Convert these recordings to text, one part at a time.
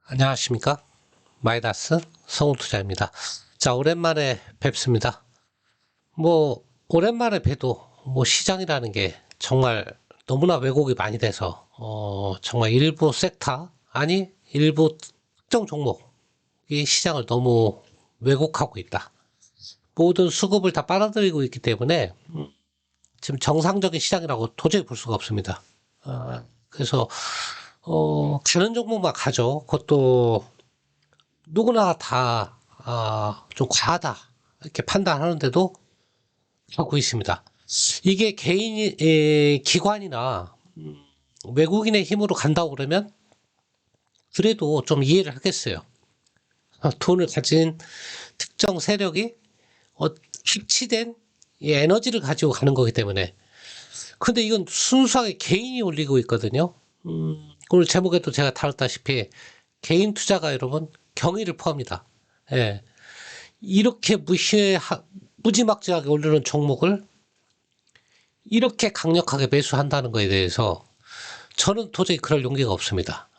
안녕하십니까? 마이다스 성우투자입니다. 자, 오랜만에 뵙습니다. 오랜만에 봬도, 시장이라는 게 정말 너무나 왜곡이 많이 돼서, 정말 일부 섹터, 아니, 일부 특정 종목이 시장을 너무 왜곡하고 있다. 모든 수급을 다 빨아들이고 있기 때문에, 지금 정상적인 시장이라고 도저히 볼 수가 없습니다. 그래서, 가는 종목만 가죠. 그것도 누구나 다, 좀 과하다. 이렇게 판단하는데도 하고 있습니다. 이게 기관이나 외국인의 힘으로 간다고 그러면 그래도 좀 이해를 하겠어요. 돈을 가진 특정 세력이 합치된 이 에너지를 가지고 가는 거기 때문에. 근데 이건 순수하게 개인이 올리고 있거든요. 오늘 제목에도 제가 다뤘다시피 개인 투자가 여러분 경의를 포함합니다. 예. 이렇게 무지막지하게 오르는 종목을 이렇게 강력하게 매수한다는 것에 대해서 저는 도저히 그럴 용기가 없습니다.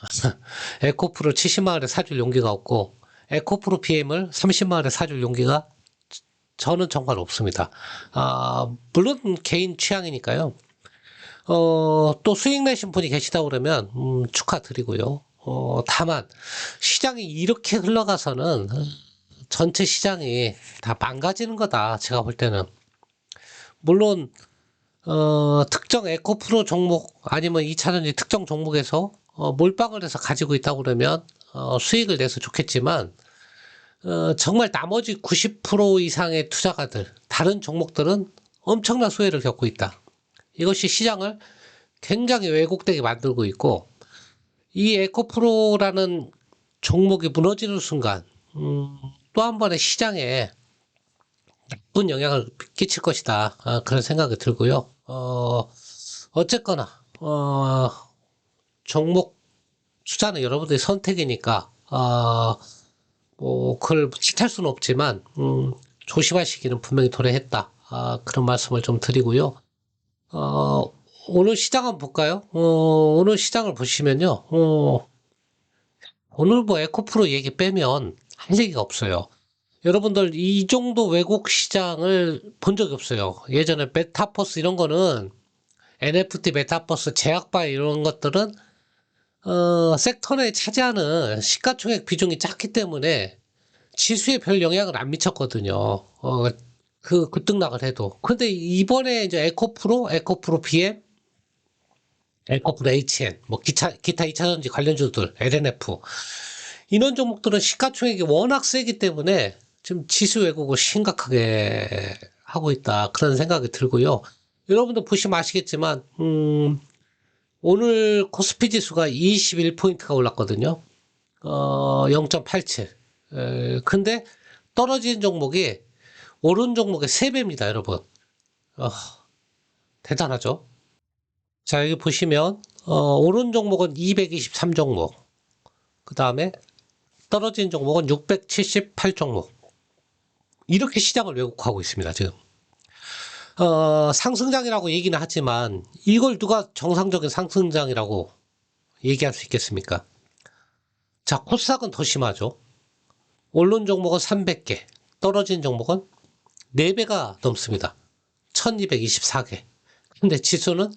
에코프로 70만 원에 사줄 용기가 없고 에코프로 PM을 30만 원에 사줄 용기가 저는 정말 없습니다. 물론 개인 취향이니까요. 또 수익 내신 분이 계시다 그러면 축하드리고요. 다만 시장이 이렇게 흘러가서는 전체 시장이 다 망가지는 거다. 제가 볼 때는. 물론 특정 에코프로 종목 아니면 2차전지 특정 종목에서 몰빵을 해서 가지고 있다고 그러면 수익을 내서 좋겠지만 정말 나머지 90% 이상의 투자가들 다른 종목들은 엄청난 수혜를 겪고 있다. 이것이 시장을 굉장히 왜곡되게 만들고 있고 이 에코프로라는 종목이 무너지는 순간 또 한 번의 시장에 나쁜 영향을 끼칠 것이다. 그런 생각이 들고요. 어쨌거나 종목 투자는 여러분들의 선택이니까 그걸 탓할 수는 없지만 조심하시기는 분명히 도래했다. 그런 말씀을 좀 드리고요. 오늘 시장 한번 볼까요? 오늘 시장을 보시면요. 오늘 에코프로 얘기 빼면 할 얘기가 없어요. 여러분들 이 정도 외국 시장을 본 적이 없어요. 예전에 메타버스 이런 거는 NFT 메타버스 제약바 이런 것들은 섹터 내에 차지하는 시가총액 비중이 작기 때문에 지수에 별 영향을 안 미쳤거든요. 급등락을 해도. 근데 이번에 이제 에코프로 BM, 에코프로 HN, 기타 2차전지 관련주들, LNF 이런 종목들은 시가총액이 워낙 세기 때문에 지금 지수 왜곡을 심각하게 하고 있다. 그런 생각이 들고요. 여러분들 보시면 아시겠지만, 오늘 코스피 지수가 21포인트가 올랐거든요. 0.87. 근데 떨어진 종목이 오른 종목의 3배입니다, 여러분. 대단하죠? 자, 여기 보시면, 오른 종목은 223 종목. 그 다음에 떨어진 종목은 678 종목. 이렇게 시장을 왜곡하고 있습니다, 지금. 상승장이라고 얘기는 하지만 이걸 누가 정상적인 상승장이라고 얘기할 수 있겠습니까? 자, 코스닥은 더 심하죠. 오른 종목은 300개, 떨어진 종목은 4배가 넘습니다. 1224개. 근데 지수는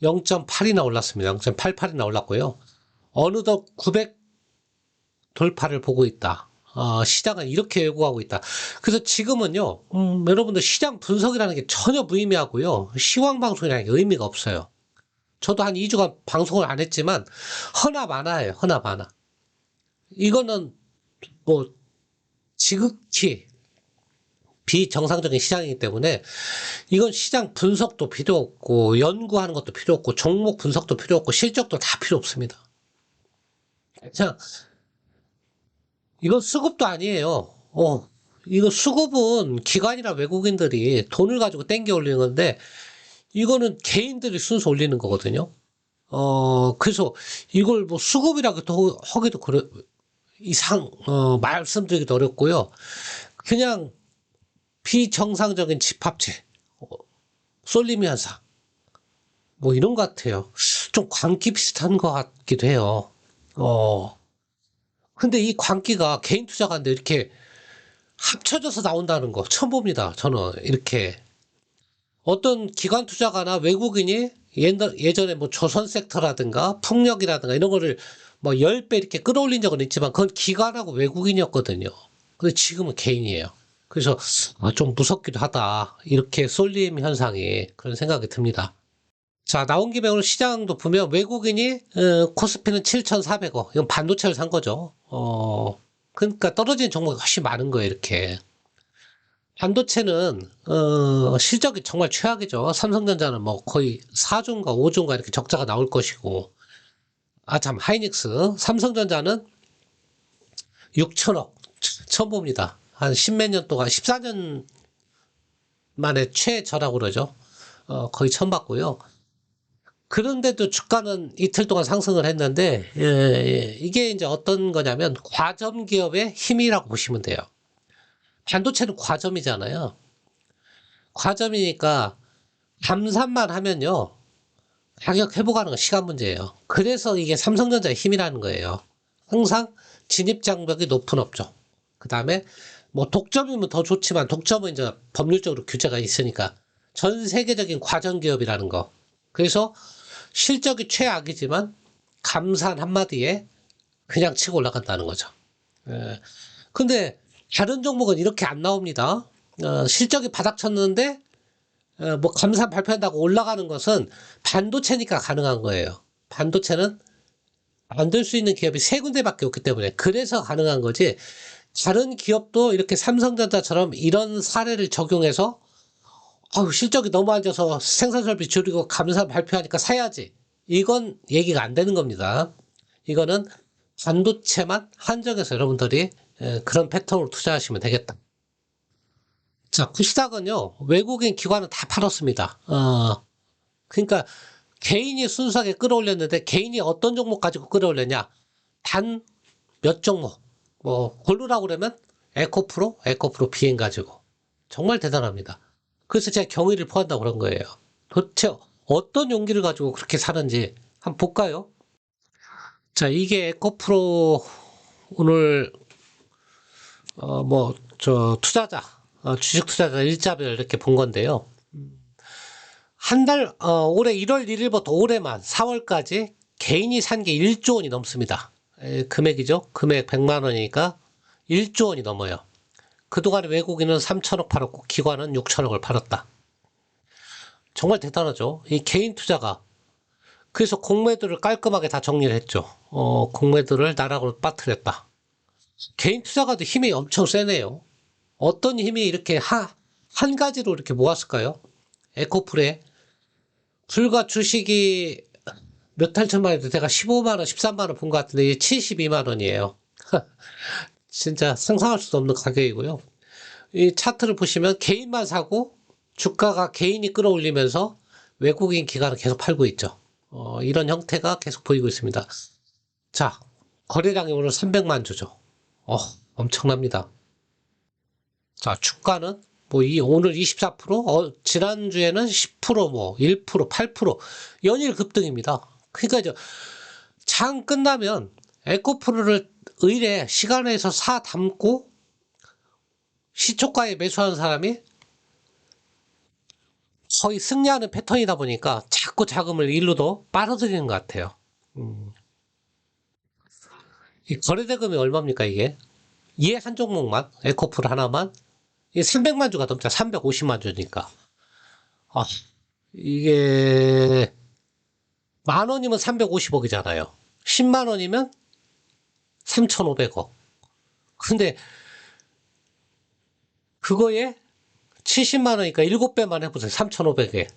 0.8이나 올랐습니다. 0.88이나 올랐고요. 어느덧 900 돌파를 보고 있다. 시장은 이렇게 예고하고 있다. 그래서 지금은요, 여러분들 시장 분석이라는 게 전혀 무의미하고요. 시황방송이라는 게 의미가 없어요. 저도 한 2주간 방송을 안 했지만, 허나마나예요, 허나마나. 이거는, 지극히 비정상적인 시장이기 때문에, 이건 시장 분석도 필요 없고, 연구하는 것도 필요 없고, 종목 분석도 필요 없고, 실적도 다 필요 없습니다. 그냥, 이건 수급도 아니에요. 이거 수급은 기관이나 외국인들이 돈을 가지고 땡겨 올리는 건데, 이거는 개인들이 순수 올리는 거거든요. 그래서 이걸 수급이라고 하기도 말씀드리기도 어렵고요. 그냥 비정상적인 집합체, 쏠림 현상, 이런 것 같아요. 좀 광기 비슷한 것 같기도 해요. 근데 이 광기가 개인 투자가인데 이렇게 합쳐져서 나온다는 거 처음 봅니다. 저는 이렇게 어떤 기관 투자가나 외국인이 예전에 뭐 조선 섹터라든가 풍력이라든가 이런 거를 뭐 10배 이렇게 끌어올린 적은 있지만 그건 기관하고 외국인이었거든요. 근데 지금은 개인이에요. 그래서 좀 무섭기도 하다. 이렇게 쏠림 현상이 그런 생각이 듭니다. 자, 나온 김에 오늘 시장도 보면 외국인이 코스피는 7,400억. 이건 반도체를 산 거죠. 그러니까 떨어진 종목이 훨씬 많은 거예요, 이렇게. 반도체는 실적이 정말 최악이죠. 삼성전자는 뭐 거의 4조인가 5조인가 이렇게 적자가 나올 것이고, 참 하이닉스 삼성전자는 6천억 처음 봅니다. 한 십몇 년 동안 14년 만에 최저라고 그러죠. 거의 처음 봤고요. 그런데도 주가는 이틀 동안 상승을 했는데 이게 이제 어떤 거냐면 과점 기업의 힘이라고 보시면 돼요. 반도체는 과점이잖아요. 과점이니까 감산만 하면요. 가격 회복하는 건 시간 문제예요. 그래서 이게 삼성전자의 힘이라는 거예요. 항상 진입 장벽이 높은 업종. 그 다음에 뭐 독점이면 더 좋지만 독점은 이제 법률적으로 규제가 있으니까 전 세계적인 과점 기업이라는 거. 그래서 실적이 최악이지만 감산 한마디에 그냥 치고 올라간다는 거죠. 근데 다른 종목은 이렇게 안 나옵니다. 실적이 바닥쳤는데 뭐 감산 발표한다고 올라가는 것은 반도체니까 가능한 거예요. 반도체는 만들 수 있는 기업이 세 군데밖에 없기 때문에 그래서 가능한 거지. 다른 기업도 이렇게 삼성전자처럼 이런 사례를 적용해서 실적이 너무 안 좋아서 생산 설비 줄이고 감산 발표하니까 사야지. 이건 얘기가 안 되는 겁니다. 이거는 반도체만 한정해서 여러분들이 그런 패턴으로 투자하시면 되겠다. 자, 코스닥은요, 외국인 기관은 다 팔았습니다. 그러니까 개인이 순수하게 끌어올렸는데 개인이 어떤 종목 가지고 끌어올렸냐? 단 몇 종목. 뭐 고르라고 그러면 에코프로 비행 가지고. 정말 대단합니다. 그래서 제가 경위를 포한다고 그런 거예요. 도대체 어떤 용기를 가지고 그렇게 사는지 한번 볼까요? 자, 이게 에코프로 오늘 투자자 주식 투자자 일자별 이렇게 본 건데요. 올해 1월 1일부터 올해만 4월까지 개인이 산 게 1조 원이 넘습니다. 금액이죠. 금액 100만 원이니까 1조 원이 넘어요. 그동안 외국인은 3천억 팔았고 기관은 6천억을 팔았다. 정말 대단하죠. 이 개인 투자가. 그래서 공매도를 깔끔하게 다 정리를 했죠. 공매도를 나락으로 빠뜨렸다. 개인 투자가도 힘이 엄청 세네요. 어떤 힘이 이렇게 한 가지로 이렇게 모았을까요? 에코프레. 불과 주식이 몇 달 전만 해도 제가 15만원, 13만원 본 것 같은데 이게 72만원이에요. 진짜 상상할 수도 없는 가격이고요. 이 차트를 보시면 개인만 사고 주가가 개인이 끌어올리면서 외국인 기관은 계속 팔고 있죠. 이런 형태가 계속 보이고 있습니다. 자, 거래량이 오늘 300만 주죠. 엄청납니다. 자, 주가는 오늘 24%, 지난주에는 10%, 1%, 8% 연일 급등입니다. 그러니까 장 끝나면 에코프로를 의뢰 시간에서 사 담고 시초가에 매수하는 사람이 거의 승리하는 패턴이다 보니까 자꾸 자금을 일로도 빨아들이는 것 같아요. 이 거래대금이 얼마입니까, 이게? 얘 한 종목만, 에코프로 하나만, 이게 300만 주가 넘자, 350만 주니까. 이게, 10,000원이면 350억이잖아요. 10만원이면 3,500억. 근데, 그거에 70만원이니까 7배만 해보세요. 3,500에.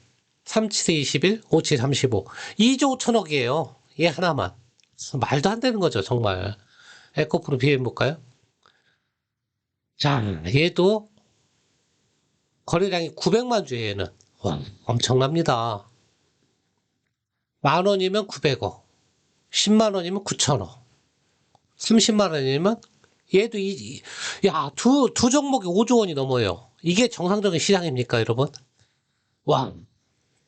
37, 21, 57, 35. 2조 5천억이에요. 얘 하나만. 말도 안 되는 거죠, 정말. 에코프로 비교해볼까요? 자, 얘도 거래량이 900만 주예요, 얘는. 와, 엄청납니다. 10,000원이면 900억. 10만원이면 9천억. 30만원이면 얘도 두 종목이 5조 원이 넘어요. 이게 정상적인 시장입니까, 여러분? 와,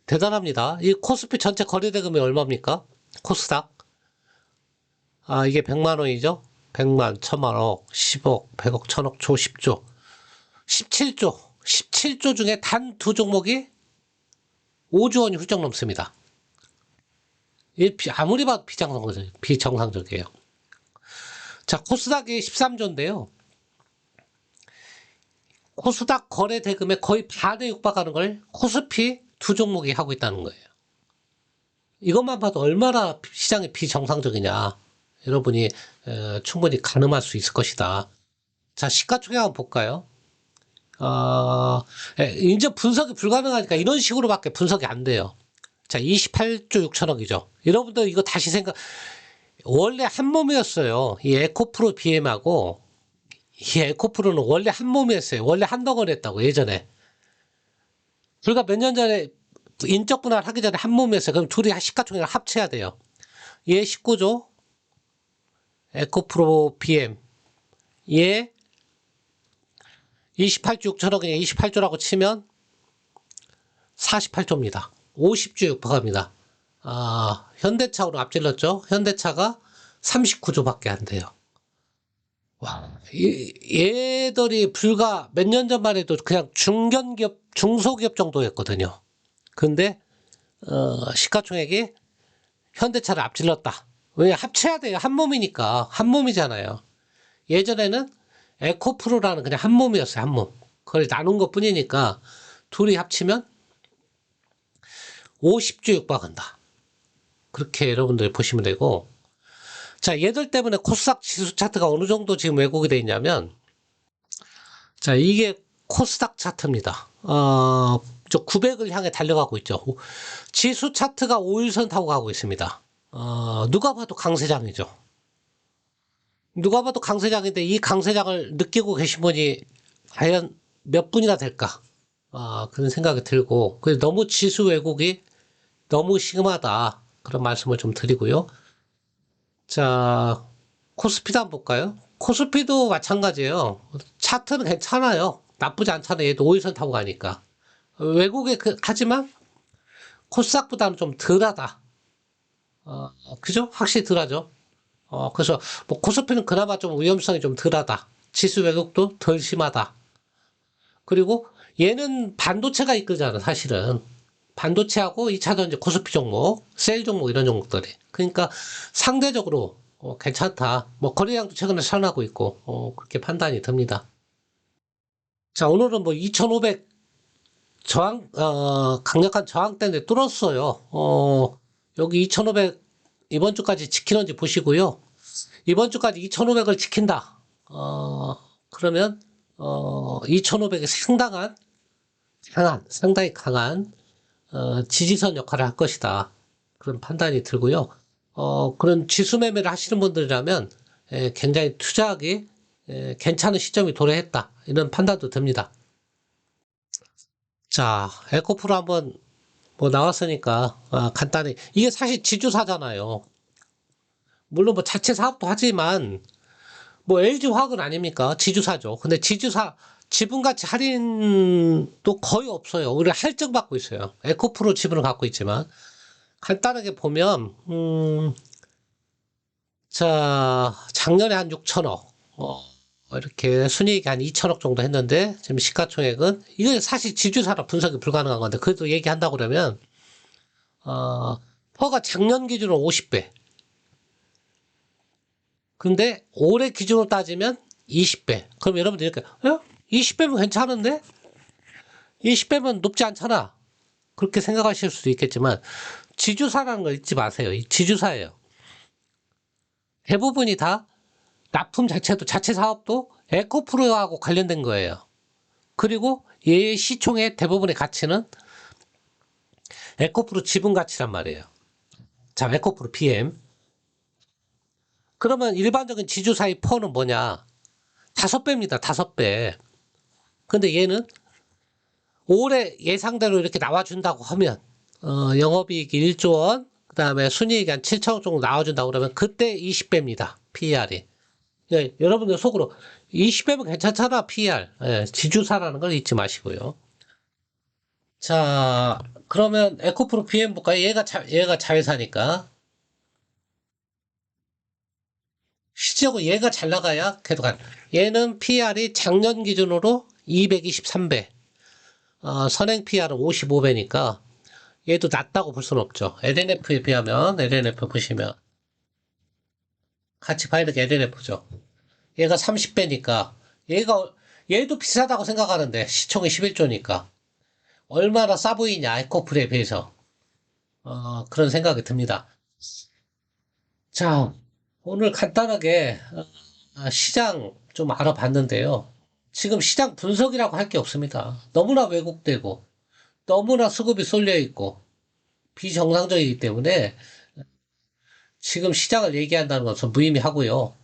대단합니다. 이 코스피 전체 거래대금이 얼마입니까? 코스닥. 이게 100만 원이죠? 100만, 1000만억, 10억, 100억, 1000억, 조, 10조. 17조. 17조 중에 단 두 종목이 5조 원이 훌쩍 넘습니다. 아무리 봐도 비정상적이에요. 자, 코스닥이 13조인데요. 코스닥 거래 대금의 거의 반에 육박하는 걸 코스피 두 종목이 하고 있다는 거예요. 이것만 봐도 얼마나 시장이 비정상적이냐. 여러분이 충분히 가늠할 수 있을 것이다. 자, 시가총액 한번 볼까요? 이제 분석이 불가능하니까 이런 식으로밖에 분석이 안 돼요. 자, 28조 6천억이죠. 여러분들 이거 다시 원래 한 몸이었어요. 이 에코프로 BM하고 이 에코프로는 원래 한 몸이었어요. 원래 한 덩어리였다고 예전에. 불과 몇 년 전에 인적 분할 하기 전에 한 몸이었어요. 그럼 둘이 시가총액을 합쳐야 돼요. 얘 19조, 에코프로 BM, 얘 28조 6천억이냐 28조라고 치면 48조입니다. 50조 육박합니다. 현대차로 앞질렀죠. 현대차가 39조밖에 안 돼요. 와, 얘들이 불과 몇 년 전만 해도 그냥 중견기업, 중소기업 정도였거든요. 근데 시가총액이 현대차를 앞질렀다. 왜 합쳐야 돼요? 한 몸이니까. 한 몸이잖아요. 예전에는 에코프로라는 그냥 한 몸이었어요. 한 몸. 그걸 나눈 것 뿐이니까 둘이 합치면 50조 육박한다. 그렇게 여러분들이 보시면 되고, 자, 얘들 때문에 코스닥 지수 차트가 어느 정도 지금 왜곡이 되어 있냐면, 자, 이게 코스닥 차트입니다. 저 900을 향해 달려가고 있죠. 지수 차트가 5일선 타고 가고 있습니다. 누가 봐도 강세장이죠. 누가 봐도 강세장인데 이 강세장을 느끼고 계신 분이 과연 몇 분이나 될까? 그런 생각이 들고, 그래서 너무 지수 왜곡이 너무 심하다. 그런 말씀을 좀 드리고요. 자, 코스피도 한번 볼까요? 코스피도 마찬가지예요. 차트는 괜찮아요. 나쁘지 않잖아요. 얘도 5일선 타고 가니까. 외국에 하지만 코스닥보다는 좀 덜하다. 그죠? 확실히 덜하죠. 그래서 뭐 코스피는 그나마 좀 위험성이 좀 덜하다. 지수 왜곡도 덜 심하다. 그리고 얘는 반도체가 이끌잖아, 사실은. 반도체하고 2차전지 코스피 종목, 셀 종목 이런 종목들이. 그러니까 상대적으로 괜찮다. 뭐 거래량도 최근에 살아나고 있고 그렇게 판단이 듭니다. 자, 오늘은 뭐 2,500 강력한 저항대인데 뚫었어요. 여기 2,500 이번 주까지 지키는지 보시고요. 이번 주까지 2,500을 지킨다. 그러면 2,500이 상당히 강한 지지선 역할을 할 것이다. 그런 판단이 들고요. 그런 지수 매매를 하시는 분들이라면 굉장히 투자하기 괜찮은 시점이 도래했다. 이런 판단도 듭니다. 자, 에코프로 한번 뭐 나왔으니까 간단히 이게 사실 지주사잖아요. 물론 뭐 자체 사업도 하지만 뭐 LG화학은 아닙니까? 지주사죠. 근데 지주사 지분가치 할인도 거의 없어요. 우리가 할증받고 있어요. 에코프로 지분을 갖고 있지만 간단하게 보면 자, 작년에 한 6천억 이렇게 순이익이 한 2천억 정도 했는데 지금 시가총액은 이게 사실 지주사라 분석이 불가능한 건데 그래도 얘기한다고 그러면 퍼가 작년 기준으로 50배 근데 올해 기준으로 따지면 20배. 그럼 여러분들 이렇게 20배면 괜찮은데? 20배면 높지 않잖아. 그렇게 생각하실 수도 있겠지만 지주사라는 걸 잊지 마세요. 이 지주사예요. 대부분이 다 납품 자체도 자체 사업도 에코프로하고 관련된 거예요. 그리고 얘의 시총의 대부분의 가치는 에코프로 지분 가치란 말이에요. 자, 에코프로 BM. 그러면 일반적인 지주사의 퍼는 뭐냐? 5배입니다. 5배. 근데 얘는 올해 예상대로 이렇게 나와준다고 하면 영업이익 1조 원, 그 다음에 순이익이 한 7천억 정도 나와준다고 그러면 그때 20배입니다. PER이. 예, 여러분들 속으로 20배면 괜찮잖아, PER. 예, 지주사라는 걸 잊지 마시고요. 자, 그러면 에코프로 BM 볼까요? 얘가 자회사니까. 실질적으로 얘가 잘 나가야 계속 간. 얘는 PR이 작년 기준으로 223배, 선행 PR은 55배니까 얘도 낮다고 볼 수는 없죠. LNF에 비하면 LNF 보시면 같이 봐야 되게 LNF죠. 얘가 30배니까 얘도 비싸다고 생각하는데 시총이 11조니까 얼마나 싸 보이냐 에코프레에 비해서 그런 생각이 듭니다. 자, 오늘 간단하게 시장 좀 알아봤는데요. 지금 시장 분석이라고 할 게 없습니다. 너무나 왜곡되고 너무나 수급이 쏠려 있고 비정상적이기 때문에 지금 시장을 얘기한다는 것은 무의미하고요.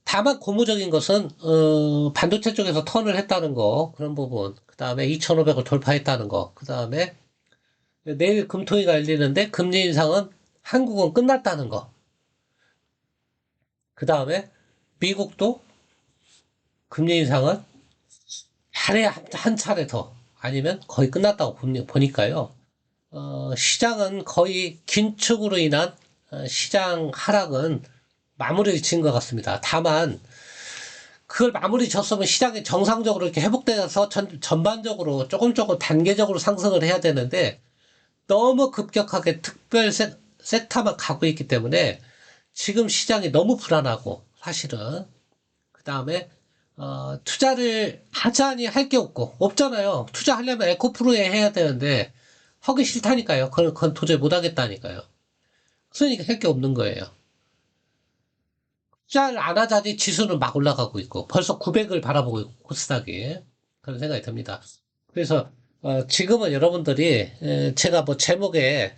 다만 고무적인 것은 반도체 쪽에서 턴을 했다는 거 그런 부분, 그 다음에 2,500을 돌파했다는 거, 그 다음에 내일 금토일가 열리는데 금리 인상은 한국은 끝났다는 거, 그 다음에 미국도 금리 인상은 한 차례 더 아니면 거의 끝났다고 보니까요. 시장은 거의 긴축으로 인한 시장 하락은 마무리를 지은 것 같습니다. 다만 그걸 마무리 졌으면 시장이 정상적으로 이렇게 회복돼서 전반적으로 조금 단계적으로 상승을 해야 되는데 너무 급격하게 특별 섹터만 가고 있기 때문에 지금 시장이 너무 불안하고 사실은 그 다음에 투자를 하자니 할 게 없잖아요. 투자하려면 에코프로에 해야 되는데 하기 싫다니까요. 그건 도저히 못 하겠다니까요. 그러니까 할 게 없는 거예요. 투자를 안 하자니 지수는 막 올라가고 있고 벌써 900을 바라보고 있고 코스닥이 그런 생각이 듭니다. 그래서 지금은 여러분들이 제가 뭐 제목에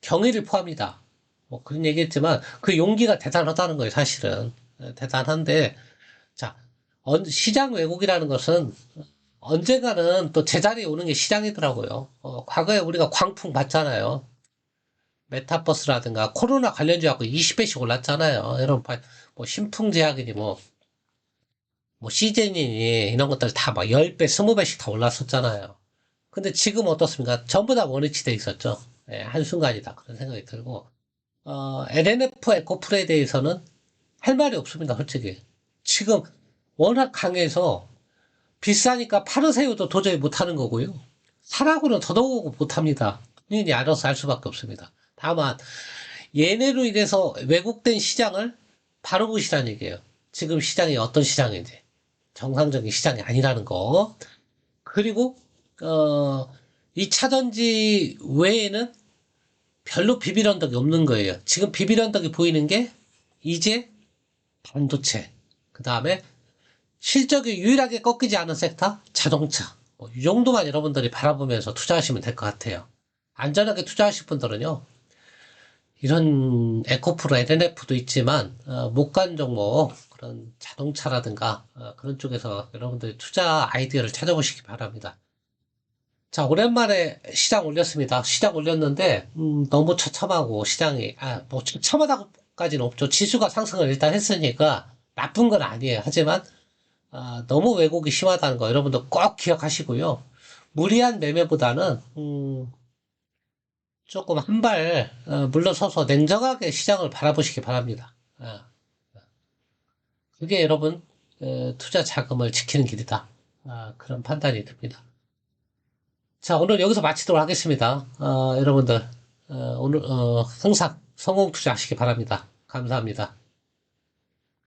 경의를 포함이다 뭐 그런 얘기했지만 그 용기가 대단하다는 거예요. 사실은 대단한데 자 시장 왜곡이라는 것은 언젠가는 또 제자리에 오는 게 시장이더라고요. 과거에 우리가 광풍 봤잖아요. 메타버스라든가 코로나 관련주하고 20배씩 올랐잖아요. 여러분, 뭐 신풍제약이니 뭐 시제니니 이런 것들 다 막 10배, 20배씩 다 올랐었잖아요. 근데 지금 어떻습니까? 전부 다 원위치 돼 있었죠. 예, 한순간이다. 그런 생각이 들고, LNF 에코프레에 대해서는 할 말이 없습니다. 솔직히. 지금 워낙 강해서 비싸니까 파르세요도 도저히 못하는 거고요. 사라고는 더더욱 못합니다. 본인이 알아서 할 수밖에 없습니다. 다만 얘네로 인해서 왜곡된 시장을 바로 보시라는 얘기예요. 지금 시장이 어떤 시장인지 정상적인 시장이 아니라는 거. 그리고 2차 전지 외에는 별로 비빌 언덕이 없는 거예요. 지금 비빌 언덕이 보이는 게 이제 반도체, 그 다음에 실적이 유일하게 꺾이지 않은 섹터 자동차. 이 정도만 여러분들이 바라보면서 투자하시면 될 것 같아요. 안전하게 투자하실 분들은요. 이런 에코프로 LNF도 있지만 못 간 종목 그런 자동차라든가 그런 쪽에서 여러분들이 투자 아이디어를 찾아보시기 바랍니다. 자, 오랜만에 시장 올렸습니다. 시장 올렸는데 너무 처참하고 시장이 뭐 처참하다고까지는 없죠. 지수가 상승을 일단 했으니까 나쁜 건 아니에요. 하지만 너무 왜곡이 심하다는 거 여러분들 꼭 기억하시고요. 무리한 매매보다는 조금 한 발 물러서서 냉정하게 시장을 바라보시기 바랍니다. 그게 여러분 투자 자금을 지키는 길이다. 그런 판단이 듭니다. 자, 오늘 여기서 마치도록 하겠습니다. 여러분들 오늘 항상 성공 투자하시기 바랍니다. 감사합니다.